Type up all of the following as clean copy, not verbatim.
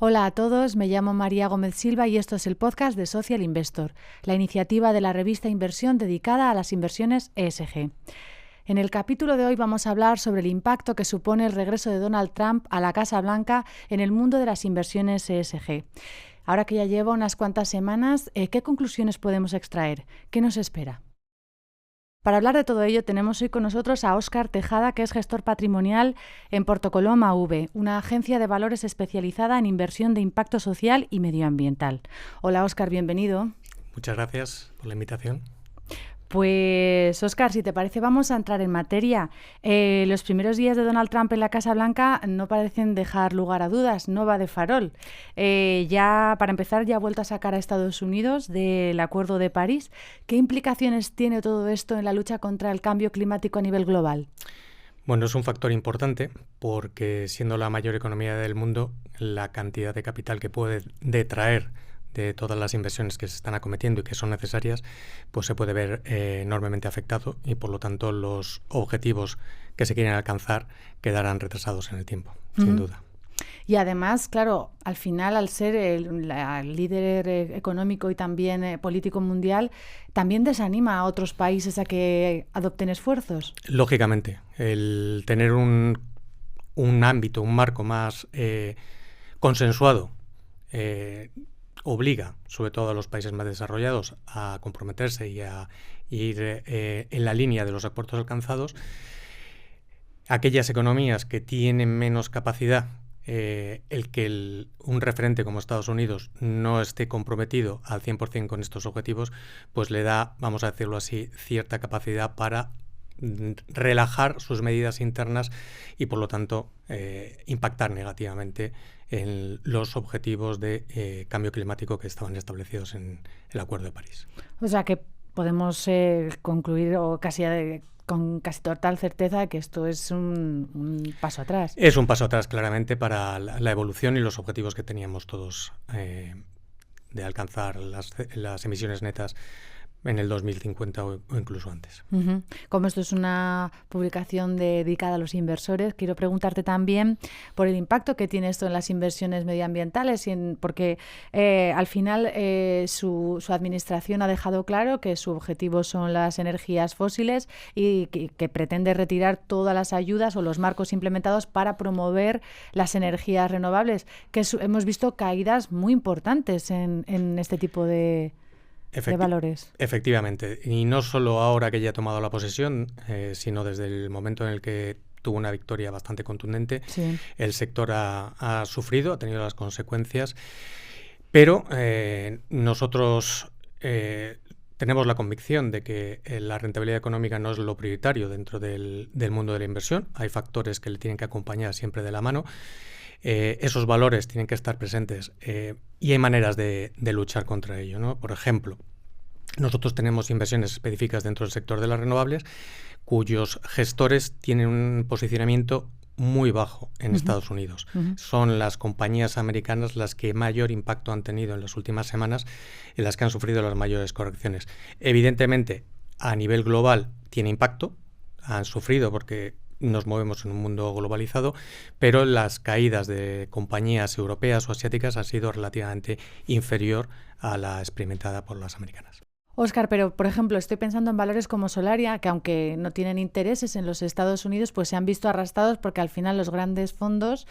Hola a todos, me llamo María Gómez Silva y esto es el podcast de Social Investor, la iniciativa de la revista Inversión dedicada a las inversiones ESG. En el capítulo de hoy vamos a hablar sobre el impacto que supone el regreso de Donald Trump a la Casa Blanca en el mundo de las inversiones ESG. Ahora que ya lleva unas cuantas semanas, ¿qué conclusiones podemos extraer? ¿Qué nos espera? Para hablar de todo ello tenemos hoy con nosotros a Óscar Tejada, que es gestor patrimonial en Portocolom AV, una agencia de valores especializada en inversión de impacto social y medioambiental. Hola Óscar, bienvenido. Muchas gracias por la invitación. Pues Óscar, si te parece vamos a entrar en materia. Los primeros días de Donald Trump en la Casa Blanca no parecen dejar lugar a dudas, no va de farol. Ya para empezar ya ha vuelto a sacar a Estados Unidos del Acuerdo de París. ¿Qué implicaciones tiene todo esto en la lucha contra el cambio climático a nivel global? Bueno, es un factor importante porque siendo la mayor economía del mundo, la cantidad de capital que puede detraer de todas las inversiones que se están acometiendo y que son necesarias, pues se puede ver enormemente afectado y por lo tanto los objetivos que se quieren alcanzar quedarán retrasados en el tiempo, sin duda. Y además, claro, al final, al ser el líder económico y también político mundial, también desanima a otros países a que adopten esfuerzos. Lógicamente, el tener un ámbito, un marco más consensuado, obliga sobre todo a los países más desarrollados a comprometerse y a ir en la línea de los acuerdos alcanzados. Aquellas economías que tienen menos capacidad, un referente como Estados Unidos no esté comprometido al 100% con estos objetivos, pues le da, vamos a decirlo así, cierta capacidad para relajar sus medidas internas y por lo tanto impactar negativamente en los objetivos de cambio climático que estaban establecidos en el Acuerdo de París. O sea que podemos concluir con casi total certeza que esto es un paso atrás. Es un paso atrás claramente para la evolución y los objetivos que teníamos todos de alcanzar las emisiones netas en el 2050 o incluso antes. Como esto es una publicación dedicada a los inversores, quiero preguntarte también por el impacto que tiene esto en las inversiones medioambientales, porque al final su administración ha dejado claro que su objetivo son las energías fósiles y que pretende retirar todas las ayudas o los marcos implementados para promover las energías renovables, que hemos visto caídas muy importantes en este tipo de valores. Efectivamente, y no solo ahora que ya ha tomado la posesión, sino desde el momento en el que tuvo una victoria bastante contundente, sí. El sector ha sufrido, ha tenido las consecuencias, pero nosotros tenemos la convicción de que la rentabilidad económica no es lo prioritario dentro del mundo de la inversión. Hay factores que le tienen que acompañar siempre de la mano. Esos valores tienen que estar presentes y hay maneras de luchar contra ello, ¿no? Por ejemplo, nosotros tenemos inversiones específicas dentro del sector de las renovables cuyos gestores tienen un posicionamiento muy bajo en Estados Unidos. Son las compañías americanas las que mayor impacto han tenido en las últimas semanas, en las que han sufrido las mayores correcciones. Evidentemente, a nivel global tiene impacto, han sufrido porque nos movemos en un mundo globalizado, pero las caídas de compañías europeas o asiáticas han sido relativamente inferior a la experimentada por las americanas. Óscar, pero por ejemplo, estoy pensando en valores como Solaria, que aunque no tienen intereses en los Estados Unidos, pues se han visto arrastrados porque al final los grandes fondos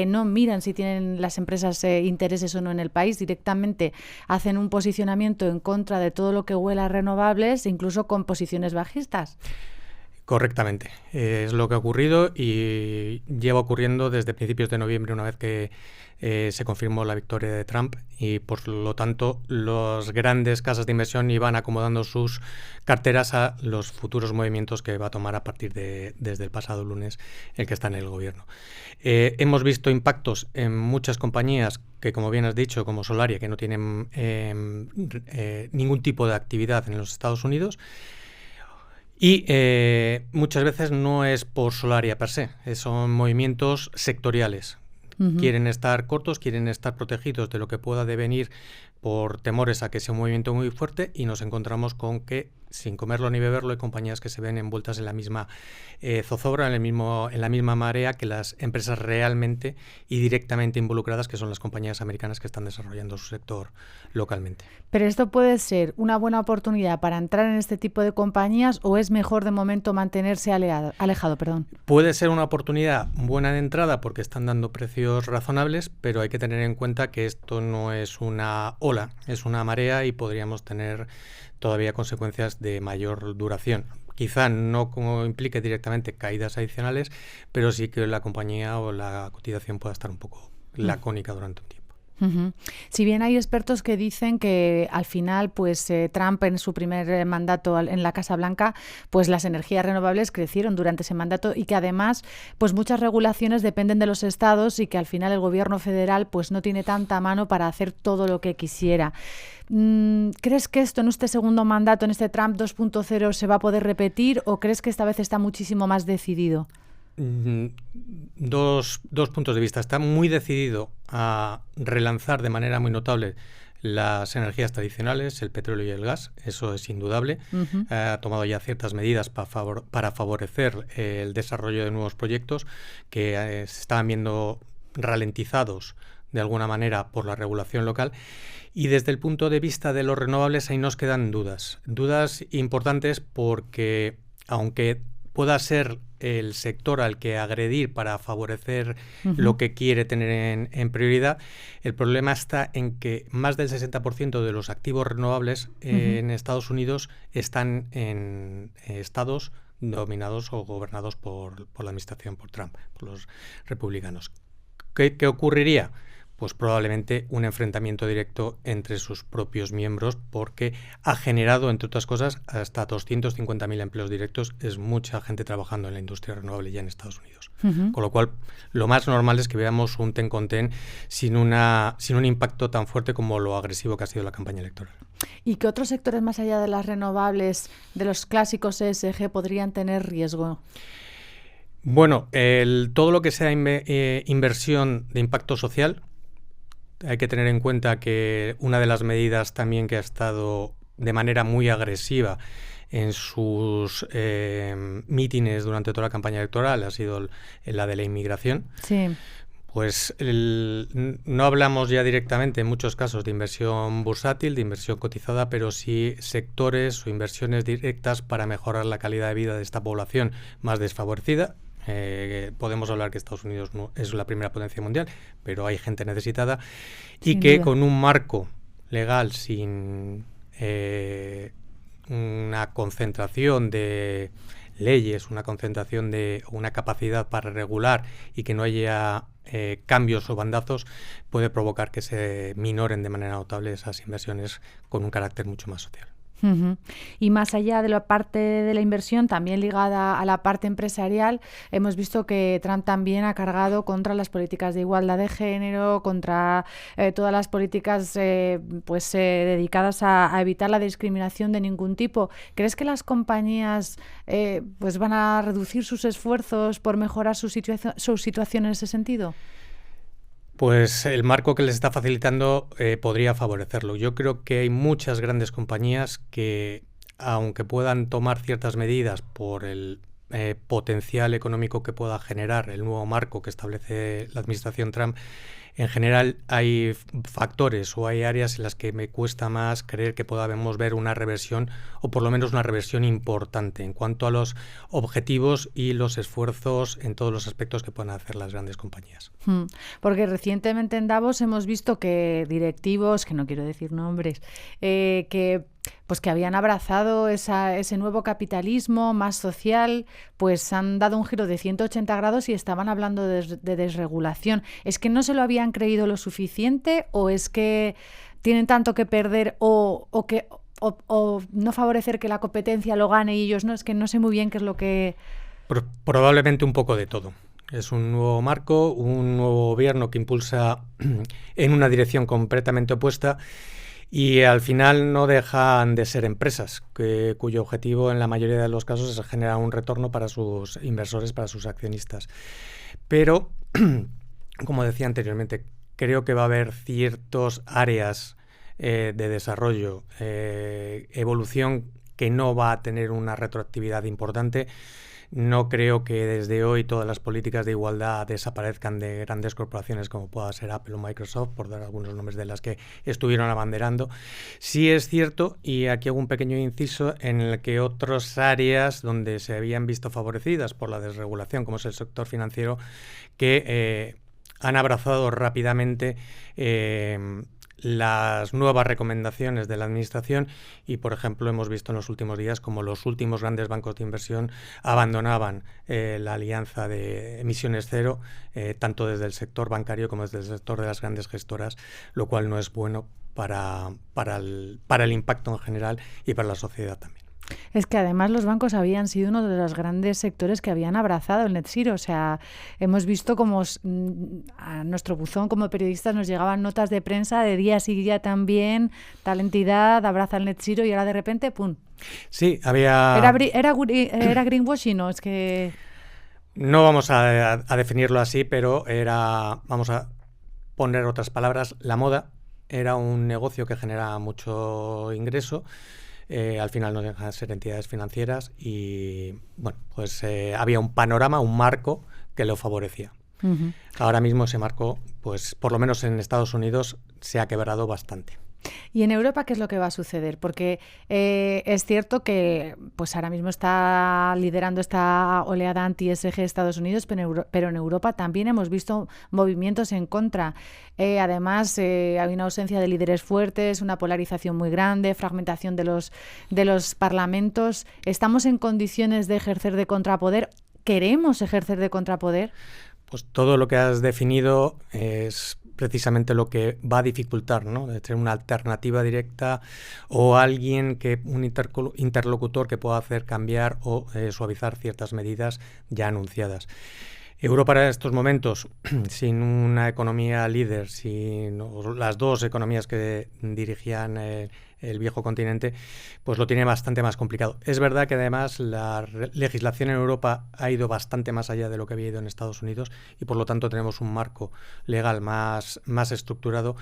no miran si tienen las empresas intereses o no en el país, directamente hacen un posicionamiento en contra de todo lo que huela a renovables, incluso con posiciones bajistas. Correctamente. Es lo que ha ocurrido y lleva ocurriendo desde principios de noviembre, una vez que se confirmó la victoria de Trump y por lo tanto las grandes casas de inversión iban acomodando sus carteras a los futuros movimientos que va a tomar a partir desde el pasado lunes el que está en el gobierno. Hemos visto impactos en muchas compañías que, como bien has dicho, como Solaria, que no tienen ningún tipo de actividad en los Estados Unidos. Y muchas veces no es por Solaria per se, son movimientos sectoriales. Quieren estar cortos, quieren estar protegidos de lo que pueda devenir por temores a que sea un movimiento muy fuerte, y nos encontramos con que, sin comerlo ni beberlo, hay compañías que se ven envueltas en la misma zozobra, en la misma marea que las empresas realmente y directamente involucradas, que son las compañías americanas que están desarrollando su sector localmente. ¿Pero esto puede ser una buena oportunidad para entrar en este tipo de compañías o es mejor de momento mantenerse alejado? Puede ser una oportunidad buena de entrada porque están dando precios razonables, pero hay que tener en cuenta que esto no es una ola, es una marea, y podríamos tener todavía consecuencias de mayor duración. Quizá no como implique directamente caídas adicionales, pero sí que la compañía o la cotización pueda estar un poco lacónica durante un tiempo. Uh-huh. Si bien hay expertos que dicen que al final, pues Trump en su primer mandato en la Casa Blanca, pues las energías renovables crecieron durante ese mandato y que además, pues muchas regulaciones dependen de los estados y que al final el gobierno federal, pues no tiene tanta mano para hacer todo lo que quisiera. ¿Crees que esto en este segundo mandato, en este Trump 2.0, se va a poder repetir o crees que esta vez está muchísimo más decidido? Dos puntos de vista. Está muy decidido a relanzar de manera muy notable las energías tradicionales, el petróleo y el gas, eso es indudable. Uh-huh. Ha tomado ya ciertas medidas para favorecer el desarrollo de nuevos proyectos que se estaban viendo ralentizados de alguna manera por la regulación local. Y desde el punto de vista de los renovables, ahí nos quedan dudas importantes, porque aunque pueda ser el sector al que agredir para favorecer lo que quiere tener en prioridad, el problema está en que más del 60% de los activos renovables en Estados Unidos están en estados dominados o gobernados por la administración, por Trump, por los republicanos. ¿Qué ocurriría? Pues probablemente un enfrentamiento directo entre sus propios miembros, porque ha generado, entre otras cosas, hasta 250.000 empleos directos. Es mucha gente trabajando en la industria renovable ya en Estados Unidos. Uh-huh. Con lo cual, lo más normal es que veamos un ten con ten sin un impacto tan fuerte como lo agresivo que ha sido la campaña electoral. ¿Y qué otros sectores más allá de las renovables, de los clásicos ESG, podrían tener riesgo? Bueno, todo lo que sea inversión de impacto social. Hay que tener en cuenta que una de las medidas también que ha estado de manera muy agresiva en sus mítines durante toda la campaña electoral ha sido la de la inmigración. Sí. Pues no hablamos ya directamente en muchos casos de inversión bursátil, de inversión cotizada, pero sí sectores o inversiones directas para mejorar la calidad de vida de esta población más desfavorecida. Podemos hablar que Estados Unidos no es la primera potencia mundial, pero hay gente necesitada y que con un marco legal sin una concentración de leyes, una concentración de una capacidad para regular y que no haya cambios o bandazos, puede provocar que se minoren de manera notable esas inversiones con un carácter mucho más social. Uh-huh. Y más allá de la parte de la inversión, también ligada a la parte empresarial, hemos visto que Trump también ha cargado contra las políticas de igualdad de género, contra todas las políticas dedicadas a evitar la discriminación de ningún tipo. ¿Crees que las compañías pues van a reducir sus esfuerzos por mejorar su situación en ese sentido? Pues el marco que les está facilitando podría favorecerlo. Yo creo que hay muchas grandes compañías que, aunque puedan tomar ciertas medidas por el potencial económico que pueda generar el nuevo marco que establece la administración Trump, en general hay factores o hay áreas en las que me cuesta más creer que podamos ver una reversión, o por lo menos una reversión importante en cuanto a los objetivos y los esfuerzos en todos los aspectos que puedan hacer las grandes compañías. Porque recientemente en Davos hemos visto que directivos, que no quiero decir nombres, que habían abrazado ese nuevo capitalismo más social, pues han dado un giro de 180 grados y estaban hablando de desregulación. ¿Es que no se lo habían creído lo suficiente o es que tienen tanto que perder o no favorecer que la competencia lo gane y ellos no? Es que no sé muy bien qué es lo que... Probablemente un poco de todo. Es un nuevo marco, un nuevo gobierno que impulsa en una dirección completamente opuesta. Y al final no dejan de ser empresas cuyo objetivo en la mayoría de los casos es generar un retorno para sus inversores, para sus accionistas. Pero, como decía anteriormente, creo que va a haber ciertas áreas de desarrollo, evolución que no va a tener una retroactividad importante. No creo que desde hoy todas las políticas de igualdad desaparezcan de grandes corporaciones como pueda ser Apple o Microsoft, por dar algunos nombres de las que estuvieron abanderando. Sí es cierto, y aquí hago un pequeño inciso, en el que otras áreas donde se habían visto favorecidas por la desregulación, como es el sector financiero, que han abrazado rápidamente las nuevas recomendaciones de la Administración y, por ejemplo, hemos visto en los últimos días como los últimos grandes bancos de inversión abandonaban la alianza de emisiones cero, tanto desde el sector bancario como desde el sector de las grandes gestoras, lo cual no es bueno para el impacto en general y para la sociedad también. Es que además los bancos habían sido uno de los grandes sectores que habían abrazado el Net Zero. O sea, hemos visto como a nuestro buzón como periodistas nos llegaban notas de prensa de día sí día también, tal entidad abraza el Net Zero y ahora de repente, ¡pum! Sí, había... ¿Era greenwashing? No, es que... No vamos a definirlo así, pero vamos a poner otras palabras, la moda era un negocio que generaba mucho ingreso. Al final no dejan de ser entidades financieras y bueno, pues había un panorama, un marco que lo favorecía. Uh-huh. Ahora mismo ese marco, pues por lo menos en Estados Unidos, se ha quebrado bastante. ¿Y en Europa qué es lo que va a suceder? Porque es cierto que pues ahora mismo está liderando esta oleada anti-ESG Estados Unidos, pero en Europa también hemos visto movimientos en contra. Además, hay una ausencia de líderes fuertes, una polarización muy grande, fragmentación de los parlamentos. ¿Estamos en condiciones de ejercer de contrapoder? ¿Queremos ejercer de contrapoder? Pues todo lo que has definido es precisamente lo que va a dificultar, ¿no? De tener una alternativa directa o un interlocutor que pueda hacer cambiar o suavizar ciertas medidas ya anunciadas. Europa en estos momentos, sin una economía líder, sin las dos economías que dirigían el viejo continente, pues lo tiene bastante más complicado. Es verdad que además la legislación en Europa ha ido bastante más allá de lo que había ido en Estados Unidos y por lo tanto tenemos un marco legal más estructurado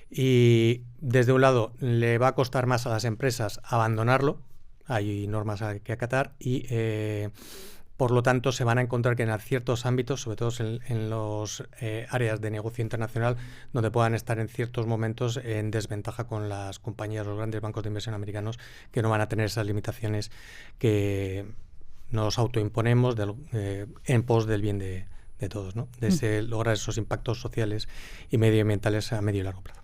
y desde un lado le va a costar más a las empresas abandonarlo, hay normas que acatar y por lo tanto, se van a encontrar que en ciertos ámbitos, sobre todo en los áreas de negocio internacional, donde puedan estar en ciertos momentos en desventaja con las compañías, los grandes bancos de inversión americanos, que no van a tener esas limitaciones que nos autoimponemos en pos del bien de todos, ¿no? De lograr esos impactos sociales y medioambientales a medio y largo plazo.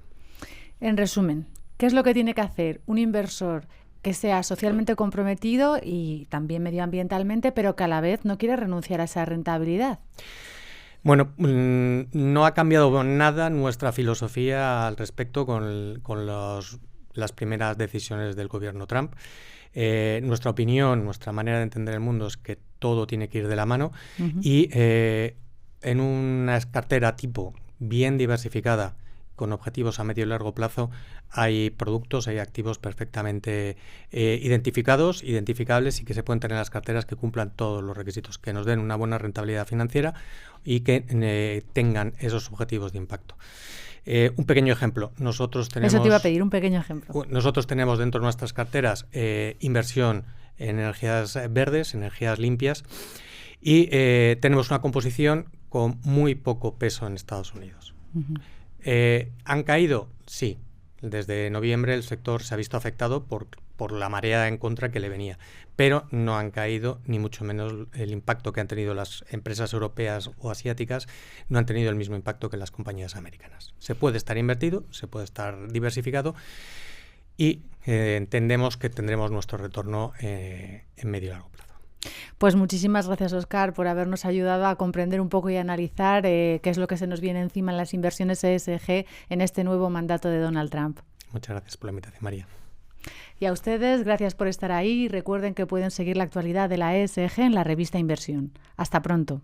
En resumen, ¿qué es lo que tiene que hacer un inversor que sea socialmente comprometido y también medioambientalmente, pero que a la vez no quiere renunciar a esa rentabilidad? Bueno, no ha cambiado nada nuestra filosofía al respecto con las primeras decisiones del gobierno Trump. Nuestra opinión, nuestra manera de entender el mundo es que todo tiene que ir de la mano y en una cartera tipo bien diversificada, con objetivos a medio y largo plazo, hay productos, hay activos perfectamente identificables y que se pueden tener en las carteras que cumplan todos los requisitos, que nos den una buena rentabilidad financiera y que tengan esos objetivos de impacto. Un pequeño ejemplo. Eso te iba a pedir, un pequeño ejemplo. Nosotros tenemos dentro de nuestras carteras inversión en energías verdes, energías limpias y tenemos una composición con muy poco peso en Estados Unidos. Uh-huh. ¿Han caído? Sí. Desde noviembre el sector se ha visto afectado por la marea en contra que le venía, pero no han caído, ni mucho menos el impacto que han tenido las empresas europeas o asiáticas, no han tenido el mismo impacto que las compañías americanas. Se puede estar invertido, se puede estar diversificado y entendemos que tendremos nuestro retorno en medio y largo plazo. Pues muchísimas gracias, Óscar, por habernos ayudado a comprender un poco y analizar qué es lo que se nos viene encima en las inversiones ESG en este nuevo mandato de Donald Trump. Muchas gracias por la invitación, María. Y a ustedes, gracias por estar ahí. Recuerden que pueden seguir la actualidad de la ESG en la revista Inversión. Hasta pronto.